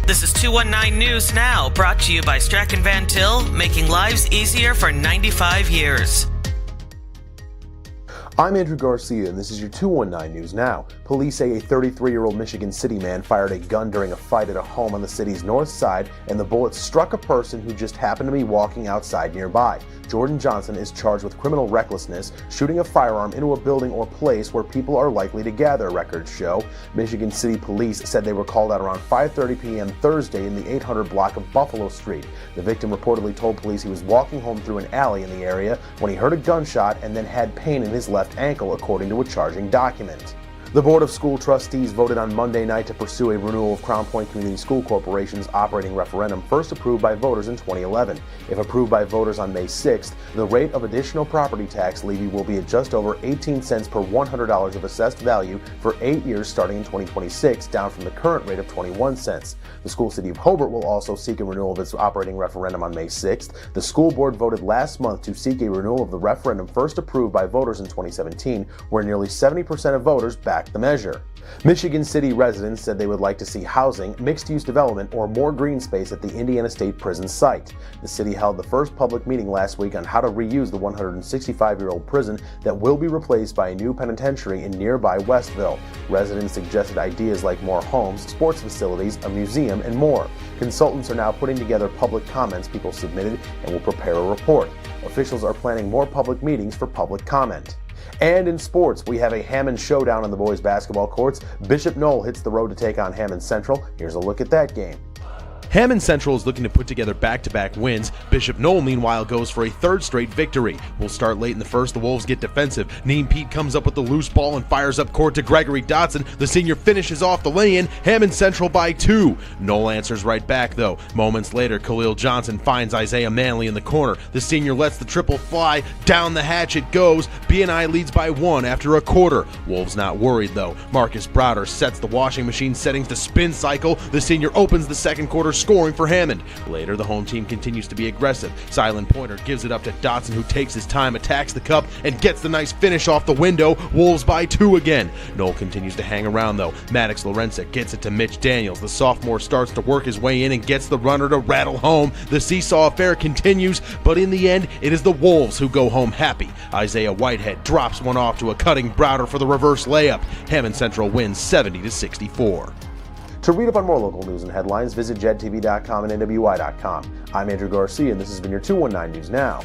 This is 219 News Now, brought to you by Strachan Van Til, making lives easier for 95 years. I'm Andrew Garcia, and this is your 219 News Now. Police say a 33-year-old Michigan City man fired a gun during a fight at a home on the city's north side, and the bullet struck a person who just happened to be walking outside nearby. Jordan Johnson is charged with criminal recklessness, shooting a firearm into a building or place where people are likely to gather, records show. Michigan City Police said they were called out around 5:30 p.m. Thursday in the 800 block of Buffalo Street. The victim reportedly told police he was walking home through an alley in the area when he heard a gunshot and then had pain in his left ankle, according to a charging document. The Board of School Trustees voted on Monday night to pursue a renewal of Crown Point Community School Corporation's operating referendum first approved by voters in 2011. If approved by voters on May 6th, the rate of additional property tax levy will be at just over 18 cents per $100 of assessed value for 8 years starting in 2026, down from the current rate of 21 cents. The school city of Hobart will also seek a renewal of its operating referendum on May 6th. The school board voted last month to seek a renewal of the referendum first approved by voters in 2017, where nearly 70% of voters backed the measure. Michigan City residents said they would like to see housing, mixed-use development, or more green space at the Indiana State Prison site. The city held the first public meeting last week on how to reuse the 165-year-old prison that will be replaced by a new penitentiary in nearby Westville. Residents suggested ideas like more homes, sports facilities, a museum, and more. Consultants are now putting together public comments people submitted and will prepare a report. Officials are planning more public meetings for public comment. And in sports, we have a Hammond showdown on the boys' basketball courts. Bishop Noll hits the road to take on Hammond Central. Here's a look at that game. Hammond Central is looking to put together back-to-back wins. Bishop Noll, meanwhile, goes for a third straight victory. We'll start late in the first. The Wolves get defensive. Neem Pete comes up with the loose ball and fires up court to Gregory Dotson. The senior finishes off the lay-in. Hammond Central by 2. Noll answers right back, though. Moments later, Khalil Johnson finds Isaiah Manley in the corner. The senior lets the triple fly. Down the hatch it goes. BNI leads by 1 after a quarter. Wolves not worried, though. Marcus Browder sets the washing machine settings to spin cycle. The senior opens the second quarter, scoring for Hammond. Later, the home team continues to be aggressive. Silent Pointer gives it up to Dotson, who takes his time, attacks the cup, and gets the nice finish off the window. Wolves by 2 again. Noll continues to hang around, though. Maddox Lorenza gets it to Mitch Daniels. The sophomore starts to work his way in and gets the runner to rattle home. The seesaw affair continues, but in the end, it is the Wolves who go home happy. Isaiah Whitehead drops one off to a cutting Browder for the reverse layup. Hammond Central wins 70-64. To read up on more local news and headlines, visit JEDtv.com and NWI.com. I'm Andrew Garcia, and this has been your 219 News Now.